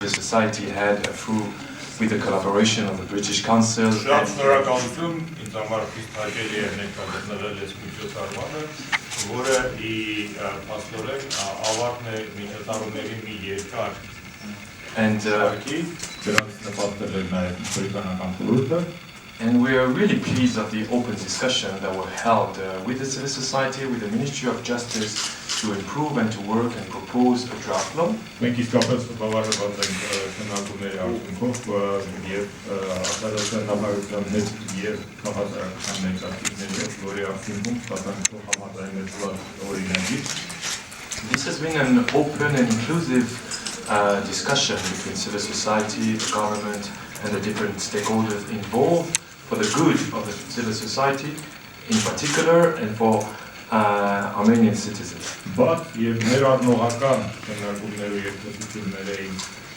The society had through with the collaboration of the British Council. Շատ շնորհակալություն, ինձ համար խիստ հաճելի է ներկայացնել այս միջոցառմանը, որը ի փաստորեն ավարտն է միջոցառումների մի երկար շարքի, դրանց նպաստել է նաև բրիտանական խորհուրդը. And we are really pleased of the open discussion that were held with the civil society, with the Ministry of Justice, to improve and to work and propose a draft law. Մենք իսկապես բավարարված ենք քննարկումների արդյունքով եւ արտադրության նախարարության հետ եւ քաղաքացիական ներկայացուցիչների հետ, որի արդյունքում ստացանքով համաձայնեցված օրինագիր. This has been an open and inclusive discussion between civil society, the government, and the different stakeholders involved for the good of the civil society in particular and for Armenian citizens. But եւ ներառնողական քննարկումները եւ քննությունները էին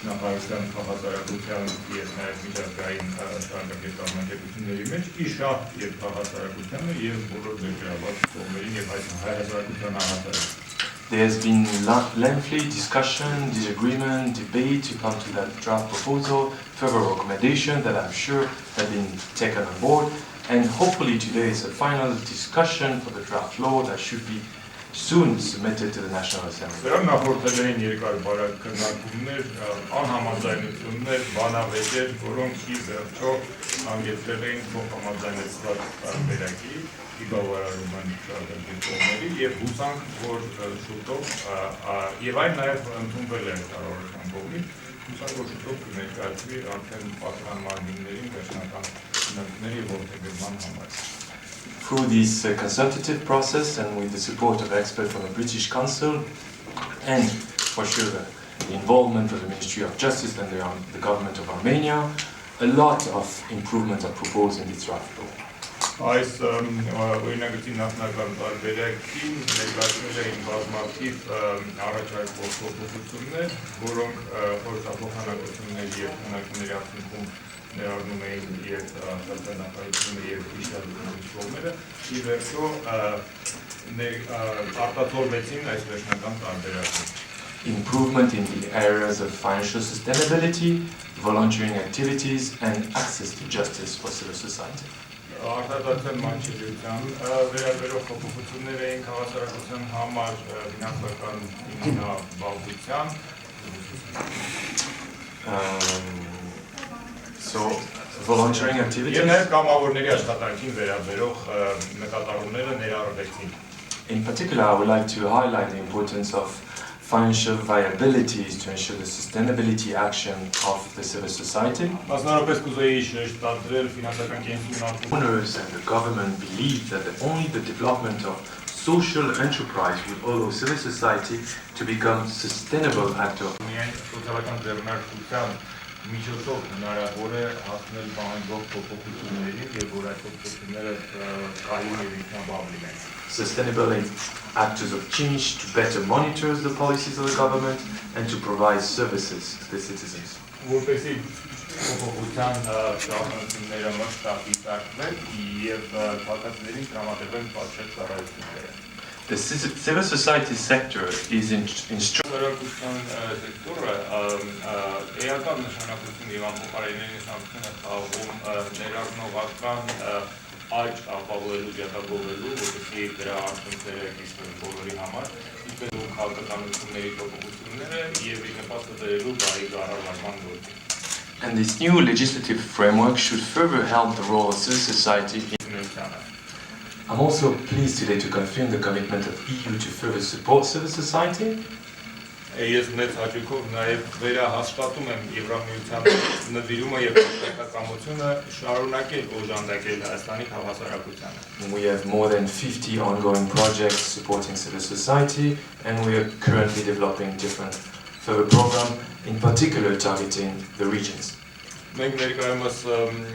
նախարարության քաղաքացիական եւ նաեւ միջազգային շարունակել կազմակերպությունների մեջ իշահ եւ քաղաքացիականը եւ բոլոր ձեռքբերված կողմերին եւ հայրենական հանրապետության. There has been lengthy discussion, disagreement, debate to come to that draft proposal, further recommendation that I'm sure have been taken on board, and hopefully today is a final discussion for the draft law that should be soon submitted to the National Assembly. Դրան նախորդել էին երկար բարակ քննարկումներ, անհամաձայնություններ, բանավեճեր, որոնք ի վերջո հանգեցրել էին փոխհամաձայնեցված տարբերակի իբավարարման կողմերի եւ հուսանք, որ շուտով եւ այն նաեւ ընդունվել է կառավարության կողմից, հուսանք, որ շուտով կներկայացվի արդեն պատկան մարմիններին վերջնական քննարկումների ողջունման համար. Through this consultative process and with the support of experts from the British Council and for sure the involvement of the Ministry of Justice and the government of Armenia, a lot of improvements are proposed in this draft law. Այս օրինագծի նախնական տարբերակին ներկայացնել էին բազմաթիվ առաջարկող փոփոխություններ, որոնք խորհրդափոխանակությունների եւ քննարկումների արդյունքում ներառնում էին եւ նախարարությունը եւ իշխանության կողմերը, ի վերջո արտացոլվեցին այս վերջնական տարբերակները. Improvement in the areas of financial sustainability, volunteering activities and access to justice for civil society. Արտադրության մանչելիության վերաբերող փոփոխություններ էին քաղաքացիական համար ֆինանսական ինքնաբավության. So volunteering activities. Եվ նաև կամավորների աշխատանքին վերաբերող նկատառումները ներառվեցին. In particular, I would like to highlight the importance of financial viabilities to ensure the sustainability action of the civil society. Մասնավորապես կուզեի շեշտադրել ֆինանսական կենտրոնական Owners and the government believe that only the development of social enterprise will allow civil society to become sustainable actor. միայն սոցիալական ձեռնարկության միջոցով հնարավոր է հասնել պահանջող փոփոխություններին եւ որ այդ փոփոխությունները կայուն եւ ինքնաբավ լինեն. Sustainable actors of change to better monitor the policies of the government and to provide services to the citizens. Որպեսզի փոփոխության շահությունները մշտապես եւ քաղաքացիներին տրամադրվեն պատշաճ ծառայությունները. The civil society sector is Ծառայության սեկտորը էական նշանակություն եւ ամփոփարային նշանակություն է խաղում ներառնողական աճ ապահովելու ջատագովելու, որպեսզի դրա արդյունքները կիսվեն բոլորի համար, ինչպես քաղաքականությունների փոփոխությունները եւ նպաստը բերելու բարի կառավարման գործին. And this new legislative framework should further help the role of civil society. I'm also pleased today to confirm the commitment of EU to further support civil society. Ես մեծ հաճույքով նաև վերահաստատում եմ Եվրամիության նվիրումը եւ քաղաքականությունը շարունակել օժանդակել Հայաստանի քաղաքացիությանը. We have more than 50 ongoing projects supporting civil society and we are currently developing different further programs, in particular targeting the regions. Մենք ներկայումս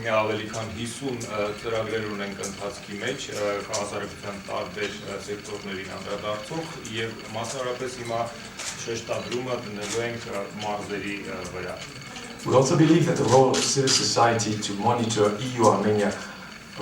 ավելի քան 50 ծրագրեր ունենք ընթացքի մեջ քաղաքացիական տարբեր սեկտորների անդրադարձող եւ մասնավորապես հիմա շեշտադրումը դնելու ենք մարզերի վրա. We also believe that the role of civil society to monitor EU-Armenia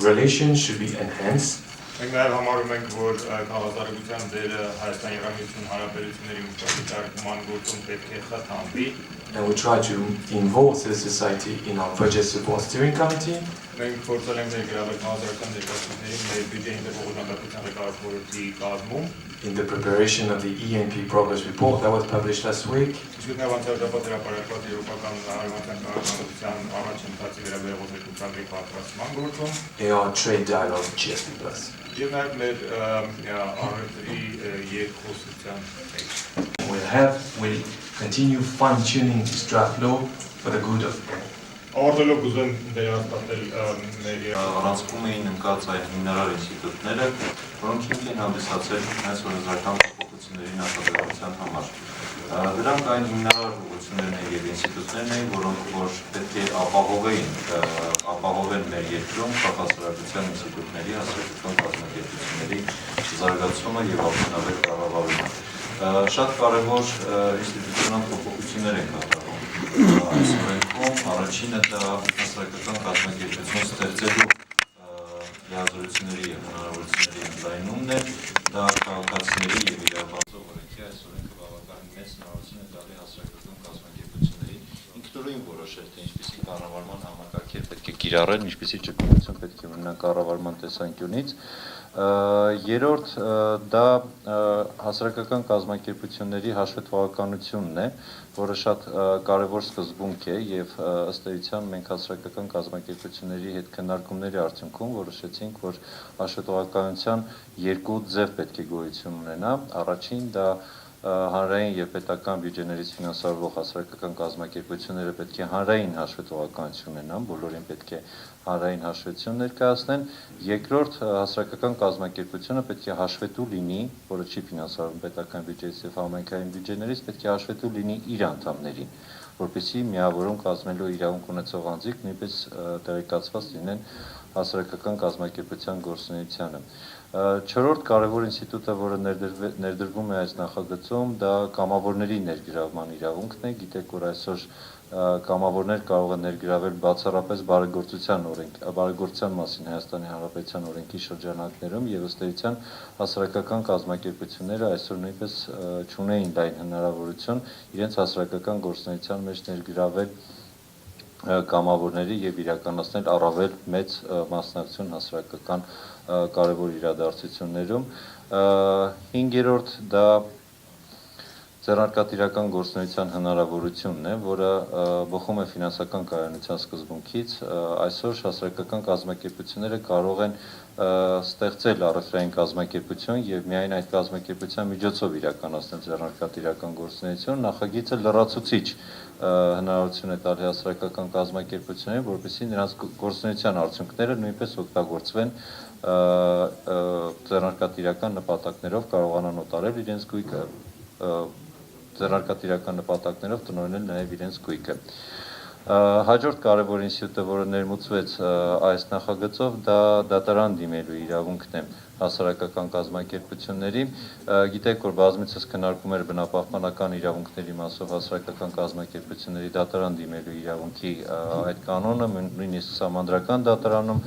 relations should be enhanced. Մենք նաև համարում ենք, որ քաղաքացիական դերը Հայաստանի Եվրամիության հարաբերությունների մշտական գործում պետք է խթանվի and we try to involve civil society in our budget support steering committee. Մենք փորձել ենք ներգրավել հանրական ներկայացուցիչներին մեր բյուջեի դեպողության ղեկավարության կազմում։ In the preparation of the ENP progress report that was published last week, Իսկ հրապարակված եվրոպական հարաբերական կառավարության առաջին ընթացի վերաբերյալ ծրագրի պատրաստման գործում in our trade dialogue with GSP+. եւ նաեւ մեր առևտրի երկխոսության մեջ։ We continue fine-tuning this draft law for the good of all. Արդյոք ուզում վերահսկել մեր առանցքում էին ընկած այդ հիմնարար ինստիտուտները, որոնք հիմք են հանդիսացել հենց օրենսդրական փոփոխությունների նախաձեռնության համար։ Դրանք այն հիմնարար ուղղություններն են եւ ինստիտուտներն են, որոնք որ պետք է ապահովեն մեր երկրում քաղաքացիական ինստիտուտների, հասարակական կազմակերպությունների զարգացումը եւ արդյունավետ կառավարումը։ Շատ կարևոր ինստիտուցիոնալ փոփոխություններ են կատարվում։ Այս օրենքում առաջինը դա հասարակական կազմակերպություն ստեղծելու լիազորությունների եւ հնարավորությունների ընդլայնումն է, դա քաղաքացիների եւ իրավաբանող օրենքի այս օրենքը բավական մեծ հնարավորություն է տալի հասարակական կազմակերպություններին ինքնուրույն որոշել, թե ինչպիսի կառավարման համակարգեր պետք է կիրառեն, ինչպիսի ճկունություն պետք է ունենա կառավարման տեսանկյունից։ Երրորդ դա հասարակական կազմակերպությունների հաշվետվողականությունն է, որը շատ կարևոր սկզբունք է եւ ըստ էության մենք հասարակական կազմակերպությունների հետ քննարկումների արդյունքում որոշեցինք, որ հաշվետվողականության երկու ձև պետք է գոյություն ունենա։ Առաջին դա հանրային եւ պետական բյուջեներից ֆինանսավորվող հասարակական կազմակերպությունները պետք է հանրային հաշվետվողականություն ունենան, բոլորին պետք է հանրային հաշվետվություն ներկայացնեն։ Երկրորդ հասարակական կազմակերպությունը պետք է հաշվետու լինի, որը չի ֆինանսավորվում պետական բյուջեից եւ համայնքային բյուջեներից, պետք է հաշվետու լինի իր անդամներին, որպեսզի միավորում կազմելու իրավունք ունեցող անձիկ նույնպես տեղեկացված լինեն հասարակական կազմակերպության գործունեությանը։ Չորրորդ կարևոր ինստիտուտը, որը ներդրվում է այս նախագծում, դա կամավորների ներգրավման իրավունքն է։ Գիտեք, որ այսօր կամավորներ կարող են ներգրավել բացառապես բարեգործության մասին Հայաստանի Հանրապետության օրենքի շրջանակներում եւ ըստ էության հասարակական կազմակերպությունները այսօր նույնպես չունեին լայն հնարավորություն իրենց հասարակական գործունեության մեջ ներգրավել կամավորների եւ իրականացնել առավել մեծ մասնակցություն հասարակական կարևոր իրադարձություններում։ Հինգերորդ դա ձեռնարկատիրական գործունեության հնարավորությունն է, որը բխում է ֆինանսական կայունության սկզբունքից։ Այսօր հասարակական կազմակերպությունները կարող են ստեղծել առևտրային կազմակերպություն եւ միայն այդ կազմակերպության միջոցով իրականացնել ձեռնարկատիրական գործունեություն։ Նախագիծը լրացուցիչ հնարավորություն է տալի հասարակական կազմակերպություններին, որպեսզի նրանց գործունեության արդյունքները նույնպես օգտագործվեն ձեռնարկատիրական նպատակներով կարողանան օտարել իրենց գույքը, ձեռնարկատիրական նպատակներով տնօրինել նաև իրենց գույքը։ Հաջորդ կարևոր ինստիտուտը, որը ներմուծվեց այս նախագծով, դա դատարան դիմելու իրավունքն է հասարակական կազմակերպությունների։ Գիտեք, որ բազմիցս քննարկում էր բնապահպանական իրավունքների մասով հասարակական կազմակերպությունների դատարան դիմելու իրավունքի այդ կանոնը, նույնիսկ սահմանադրական դատարանում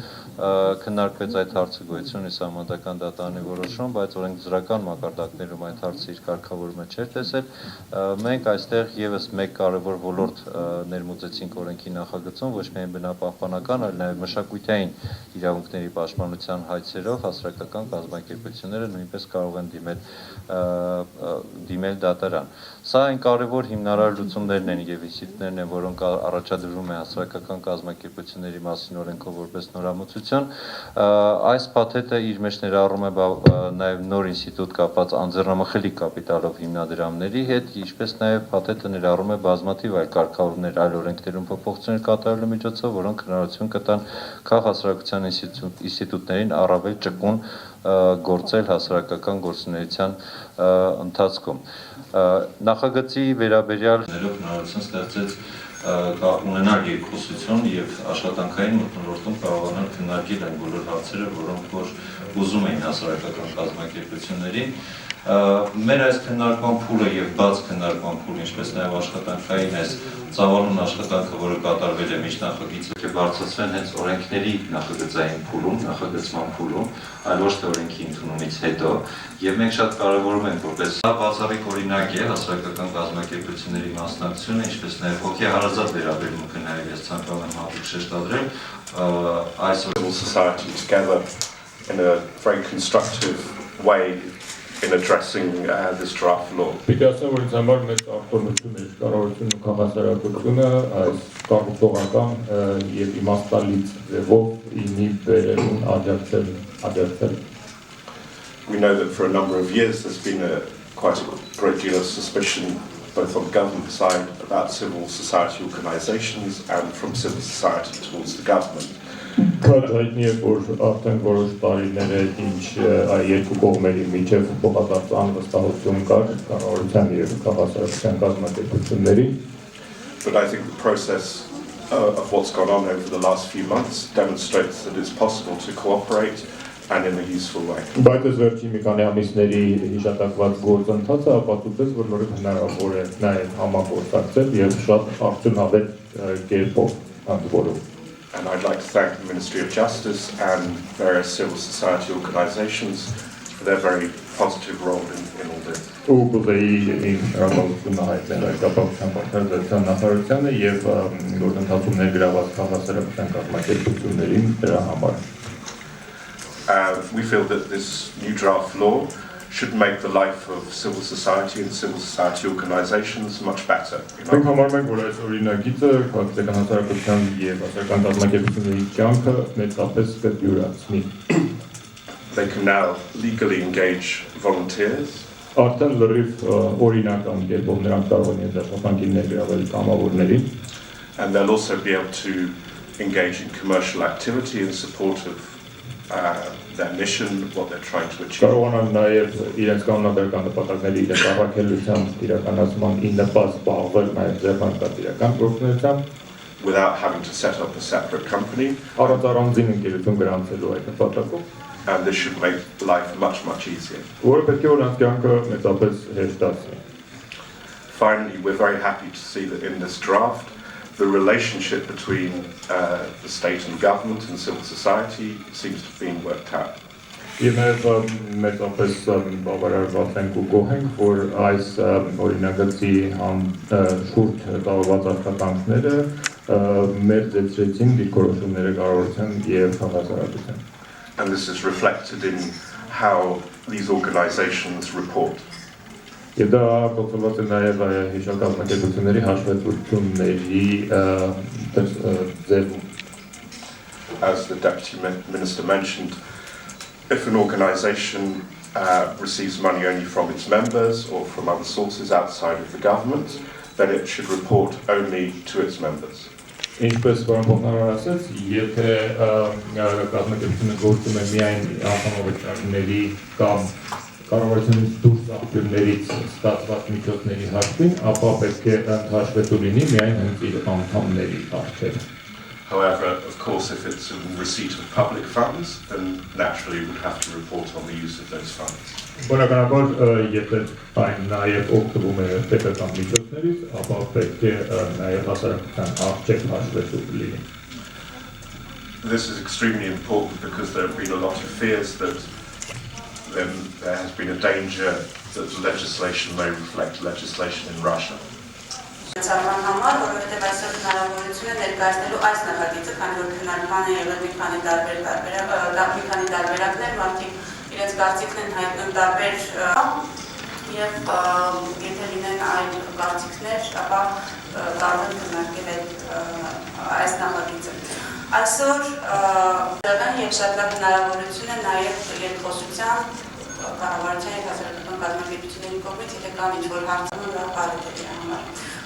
քննարկվեց այդ հարցը, գոյություն ունի սահմանադրական դատարանի որոշում, բայց օրենսդրական մակարդակներում այդ հարցը իր կարգավորումը չէր տեսել։ Մենք այստեղ եւս մեկ կարևոր ոլորտ ներմուծեցինք օրենքի նախագծում, ոչ միայն բնապահպանական, այլ նաեւ մշակութային իրավունքների պաշտպանության հայցերով հասարակական կազմակերպությունները նույնպես կարող են դիմել դատարան։ Սա այն կարևոր հիմնարար լուծումներն են եւ ինստիտուտներն են, որոնք առաջադրվում է հասարակական կազմակերպությունների մասին օրենքով որպես նորամուծություն։ Այս փաթեթը իր մեջ ներառում է նաեւ նոր ինստիտուտ կապված անձեռնամխելի կապիտալով հիմնադրամների հետ, ինչպես նաեւ փաթեթը ներառում է բազմաթիվ այլ կարգավորումներ այլ օրենքներում փոփոխություններ կատարելու միջոցով, որոնք հնարավորություն կտան քաղաքացիական ինստիտուտներին առավել ճկուն գործել հասարակական գործունեության ընթացքում։ Նախագծի վերաբերյալ հնարավորություն ստեղծեց ունենալ երկխոսություն եւ աշխատանքային մթնոլորտում կարողանալ քննարկել այն բոլոր հարցերը, որոնք որ ուզում էին հասարակական կազմակերպություններին։ Մեր այս քննարկման փուլը եւ բաց քննարկման փուլը, ինչպես նաեւ աշխատանքային այս ծավալուն աշխատանքը, որը կատարվել է միջնախագիծը, կբարձրացվեն հենց օրենքների նախագծային փուլում, նախագծման փուլում, այլ ոչ թե օրենքի ընդունումից հետո, եւ մենք շատ կարեւորում ենք, որպես սա բացառիկ օրինակ է հասարակական կազմակերպությունների մասնակցությունը, ինչպես նաեւ հոգեհարազատ վերաբերմունքը նաեւ ես ցանկանում եմ հատուկ շեշտադրել այս civil society together in a very constructive way in addressing this draft law. Պիտի ասեմ, որ ինձ համար մեծ արտոնություն է կառավարությունն ու քաղաքացիությունը այս կառուցողական եւ իմաստալից ձևով ինի բերելուն աջակցել։ We know that for a number of years there's been quite a great deal of suspicion both on the government side about civil society organisations and from civil society towards the government. Քաջ հայտնի է, որ արդեն որոշ տարիներ է, ինչ այ երկու կողմերի միջև փոխադարձ անվստահություն կար կառավարության եւ քաղաքացիական կազմակերպությունների։ But I think the process of what's gone on over the last few months demonstrates that it's possible to cooperate and in a useful way. Բայց այս վերջին մի քանի ամիսների հիշատակված գործընթացը ապացուցեց, որ նորից հնարավոր է նաեւ համագործակցել եւ շատ արդյունավետ կերպով հանդիպելու։ And I'd like to thank the Ministry of Justice and various civil society organisations for their very positive role in all this. Ուղղակի ռազմավարությունը հայտնել է կապակցության պատասխանատվության նախարարությանը եւ գործընթացում ներգրաված քաղաքացիական կազմակերպություններին դրա համար։ We feel that this new draft law should make the life of civil society and civil society organisations much better. Մենք համարում ենք, որ այս օրինագիծը քաղաքական հասարակության եւ հասարակական կազմակերպությունների կյանքը մեծապես կդյուրացնի։ They can now legally engage volunteers. Արդեն լրիվ օրինական կերպով նրանք կարող են ենթաշփանքին ներգրավել կամավորներին։ And they'll also be able to engage in commercial activity in support of their mission, what they're trying to achieve. Կարողանան նաև իրենց կանոնադրական նպատակների իրենց առաքելության իրականացման իննպաստ զբաղվել նաև ձեռնարկատիրական գործունեությամբ without having to set up a separate company. Առանց առանձին ընկերություն գրանցելու այդ նպատակով։ And this should make life much easier. Որը պետք է որ նրանց կյանքը մեծապես հեշտացնի։ Finally, we're very happy to see that in this draft the relationship between the state and government and civil society seems to have been worked out. Եվ մեծապես բավարարված ենք ու գոհ ենք, որ այս օրինագծի շուրջ տարված աշխատանքները մերձեցրեցին դիրքորոշումները կառավարության եւ քաղաքացիական։ And this is reflected in how these organisations report. Եվ դա արտացոլված է նաև հիշակազմակերպությունների հաշվետվությունների ձևում։ As the Deputy Minister mentioned, if an organisation receives money only from its members or from other sources outside of the government, then it should report only to its members. Ինչպես պարոն Փոխնարարը ասաց, եթե կազմակերպությունը գործում է միայն անդամավճարների կամ կառավարությունից դուրս աղբյուրներից ստացված միջոցների հաշվին, ապա պետք է հաշվետու լինի միայն հենց իր անդամների առջև։ However, of course, if it's in receipt of public funds, then naturally we would have to report on the use of those funds. Բնականաբար, եթե այն նաև օգտվում է պետական միջոցներից, ապա պետք է նաև հասարակության առջև հաշվետու լինի։ This is extremely important because there have been a lot of fears that there has been a danger that the legislation may reflect legislation in Russia. Ցավան համար, որովհետև այսօր հնարավորություն է ներկայացնելու այս նախագիծը, քանի որ քննարկման է եղել մի քանի տարբերակներ, մարդիկ իրենց կարծիքն են հայտնում տարբեր եւ եթե լինեն այլ կարծիքներ, ապա կարող են քննարկել այս նախագիծը։ Այսօր դրական եւ շատ լավ հնարավորություն է նաեւ երկխոսության կառավարության եւ հասարակական կազմակերպությունների կողմից, եթե կան ինչ-որ հարցեր դա բարեթելի համար։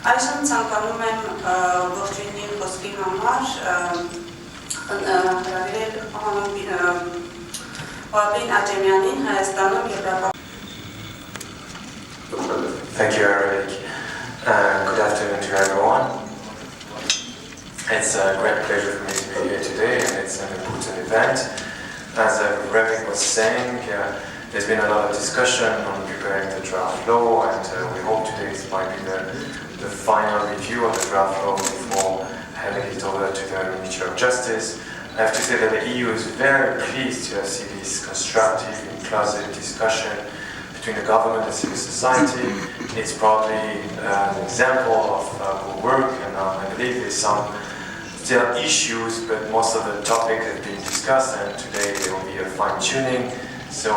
Այսօր ցանկանում եմ ողջույնի խոսքի համար հրավիրել Ալին Աջեմյանին Հայաստանում Եվրոպա։ Thank you, Eric. Good afternoon to everyone. It's a great pleasure for me to be here today, and it's an important event. As Remy was saying, there's been a lot of discussion on preparing the draft law, and we hope today it might be the final review of the draft law before handing it over to the Ministry of Justice. I have to say that the EU is very pleased to see this constructive, inclusive discussion between the government and civil society. It's probably an example of good work, and I believe there's some still issues, but most of the topic has been discussed, and today there will be a fine-tuning. So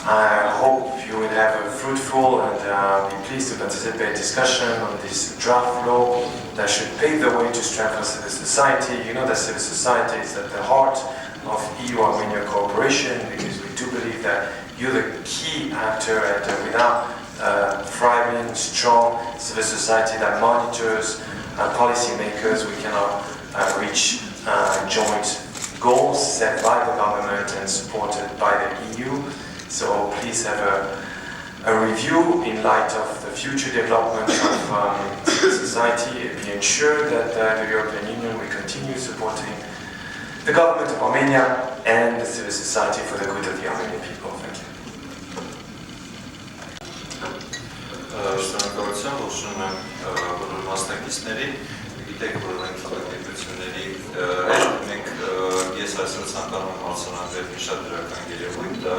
I hope you will have a fruitful and be pleased to participate in discussion on this draft law that should pave the way to strengthen civil society. You know that civil society is at the heart of EU-Armenia cooperation, because we do believe that you're the key actor, and without thriving, strong civil society that monitors policymakers, we cannot reach joint goals set by the government and supported by the EU. So please have a review in light of the future development of civil society, and be ensured that the European Union will continue supporting the government of Armenia and the civil society for the good of the Armenian people. Thank you. Շնորհակալություն, ողջունում եմ բոլոր մասնակիցներին։ Գիտեք, որ մենք քաղաքացիների մենք ես այսօր ցանկանում եմ արձանագրել մի շատ դրական երևույթ, դա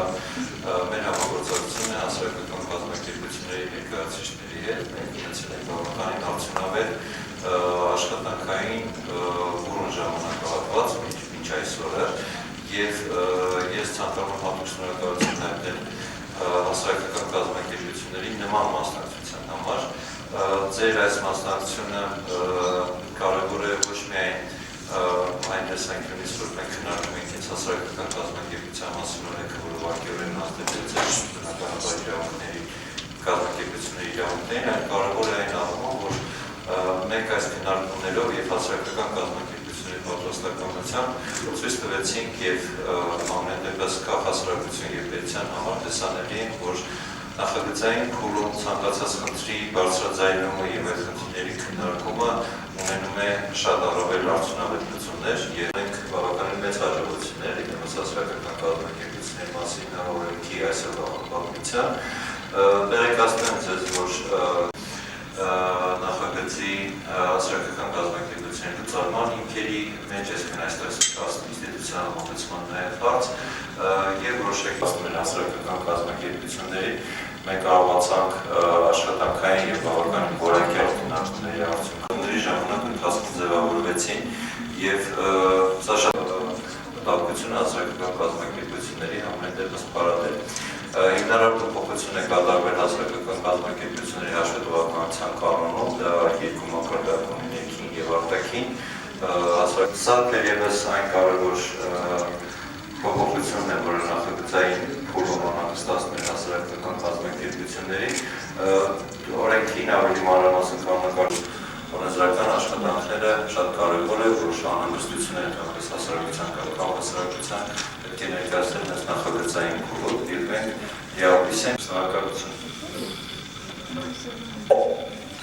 մեր համագործակցությունն է հասարակական կազմակերպությունների ներկայացուցիչների հետ։ Մենք ունեցել ենք բավականին արդյունավետ աշխատանքային բուռն ժամանակահատված մինչ այսօրը, եւ ես ցանկանում եմ հատուկ շնորհակալություն հայտնել հասարակական կազմակերպությունների նման մասնակցության համար։ Ձեր այս մասնակցությունը կարևոր է ոչ միայն այն տեսանկյունից, որ մենք քննարկում ենք ինձ հասարակական կազմակերպության մասին օրենքը, որը վարկերորեն հաստատել է ձեր բնականաբար իրավունքների կազմակերպությունների իրավունքներին, այլ կարևոր է այն առումով, որ մենք այս քննարկումներով եւ հասարակական կազմակերպությունների պատրաստականությամբ ցույց տվեցինք եւ ամենատեղած կա հասարակություն եւ պետության համար տեսանելի են, որ նախագծային փուլում ցանկացած խնդրի բարձրաձայնումը եւ այդ խնդիրների քննարկումը ունենում է շատ առավել արդյունավետ լուծումներ, եւ մենք բավականին մեծ հաջողություններ ունենք հասարակական կազմակերպությունների մասին օրենքի այսօրվա պատմության։ Տեղեկացնեմ ձեզ, որ նախագծի հասարակական կազմակերպությունների լուծարման հիմքերի մեջ այսքան այստեղ ինստիտուցիոնալ մոտեցման նաև հարց եւ որոշակի հասարակական կազմակերպությունների մենք կարողացանք աշխատանքային եւ բավականին որակյալ քննարկումների արդյունքների ժամանակ ընթացքում ձևավորվեցին եւ սա շատ տարբերություն հասարակական կազմակերպությունների համեմատած պարադել։ Հիմնարար փոփոխություն է կատարվել հասարակական կազմակերպությունների հաշվետվականության կանոնում, դա երկու մակարդակում ներքին եւ արտաքին։ Սա դերևս այն կարևոր փոփոխությունն է, որը նախագծային փուլում անհանգստացնում է հասարակական կազմակերպությունների։ Օրենքին ավելի մանրամասն կանոնակարգ օրենսդրական աշխատանքները շատ կարևոր է, որ անհանգստությունները ընդհանրապես հասարակության կամ հասարակության պետք է ներկայացնել այս նախագծային փուլով եւ մենք լիավորիս ենք շնորհակալություն։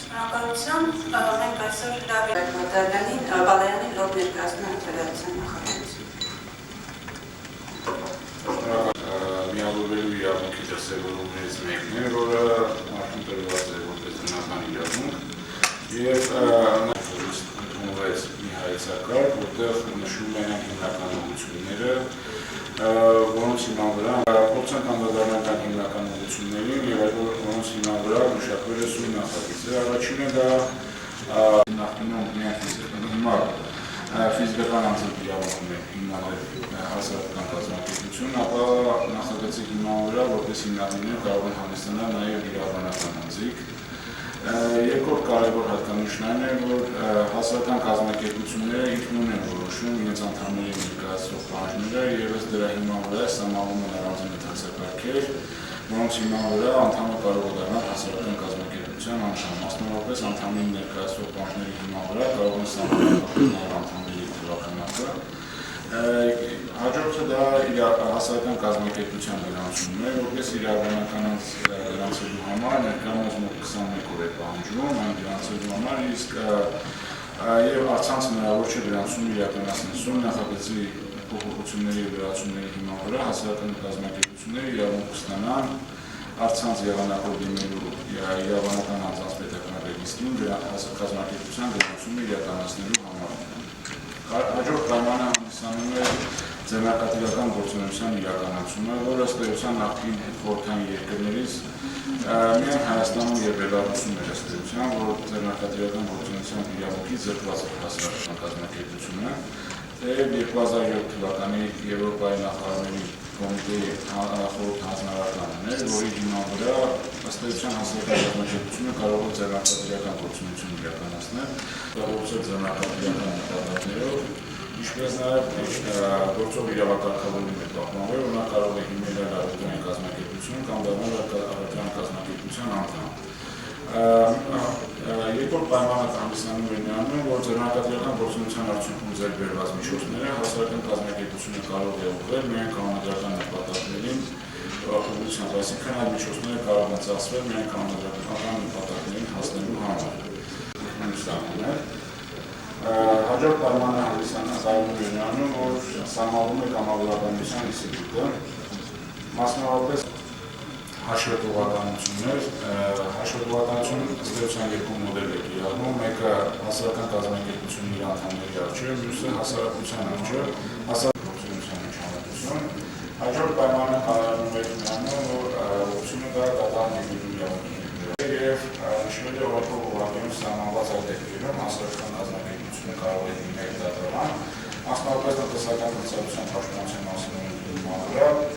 Շնորհակալություն, մենք այսօր հրավիրել Բալայանին լոբ ներկայացնում ենք ֆեդերացիոն նախագծություն։ Միավորվելու իրավունքի դրսևորումներից մեկն է, որը արդեն տրված է որպես բնական իրավունք, եւ ընդունվեց մի հայեցակարգ, որտեղ նշվում են հիմնական ուղղությունները, որոնց հիման վրա փորձենք անդրադառնալ հիմնական ուղղություններին եւ այդ որոնց հիման վրա մշակվել է սույն նախագիծը։ Առաջինը դա նախնում միայն ֆիզիկական անձնի իրավունքն է հիմնադրել հասարակական կազմակերպություն, ապա նախագծի հիման վրա որպես հիմնադիրներ կարող են հանդիսանալ նաեւ իրավաբանական անձիկ։ Երկրորդ կարևոր հատկանիշն այն է, որ հասարակական կազմակերպությունները ինքնուրույն են որոշում իրենց անդամների ներկայացող պահանջները եւ ըստ դրա հիման վրա սահմանվում են առանձին ընթացակարգեր, որոնց հիման վրա անդամը կարող է դառնալ հասարակական կազմակերպության անդամ, մասնավորապես անդամների ներկայացող պահանջների հիման վրա կարող են սահմանափակվել նաեւ անդամների թվականակը։ Հաջորդը դա հասարակական կազմակերպության գրանցումն է, որպես իրավաբանական գրանցելու համար ներկայումս մոտ 21 օր է պահանջվում այն գրանցելու համար, իսկ եւ առցանց հնարավոր չէ գրանցումը իրականացնել նախագծի փոփոխությունների եւ վերացումների հիման վրա հասարակական կազմակերպությունը կազմակերպությունները իրավունք ստանան առցանց եղանակով դիմելու իրավանական անձանց պետական ռեգիստրին կազմակերպության դեպքում իրականացնելու համար։ Հաջորդ պայմանը հանդիսանում է ձեռնարկատիրական գործունեության իրականացումը, որը ըստ էության նախկին խորհրդային երկրներից միայն Հայաստանում եւ Բելարուսում էր ըստ էության, որ ձեռնարկատիրական գործունեության իրավունքի զրկված է հասարակական կազմակերպությունը, թեև 2007 թվականի Եվրոպայի նախարարների կոմիտեի խորհուրդ հանձնարարականն էր, որի հիման վրա ըստ էության հասարակական կազմակերպությունը կարող է ձեռնարկատիրական գործունեություն իրականացնել, օգտագործել ձեռնարկատիրական նպատակներով, ինչպես նաև գործող իրավակարգավորում է պահպանվել, որ նա կարող է հիմնել առևտրային կազմակերպություն կամ դառնալ առևտրային կազմակերպության անդամ։ Երկրորդ պայմանը հանդիսանում է նրանում, որ ձեռնարկատիրական գործունեության արդյունքում ձեռք բերված միջոցները հասարակական կազմակերպությունը կարող է ուղղել միայն կանոնադրական նպատակներին ուղղությամբ, այսինքն այդ միջոցները կարող են ծախսվել միայն կանոնադրական նպատակներին հասնելու համար։ Հաջորդ պայմանը հանդիսանում է նրանում, որ սահմանվում է կամավորականության ինստիտուտը, մասնավորապես հաշվետվողականություններ, հաշվետվողականությունը ըստ էության երկու մոդել է կիրառվում, մեկը հասարակական կազմակերպությունների իր անդամների առջև, մյուսը հասարակության առջև, հասարակության միջամտություն։ Հաջորդ պայմանը կատարվում է նրանում, որ ողջունը դա կատարվում է իրավունքների եւ նշվել է, որ ուղղակիորեն սահմանված այդ դեպքերում հասարակական կազմակերպությունը կարող է դիմել դատարան, մասնավորապես տնտեսական մրցակցության պաշտպանության մասին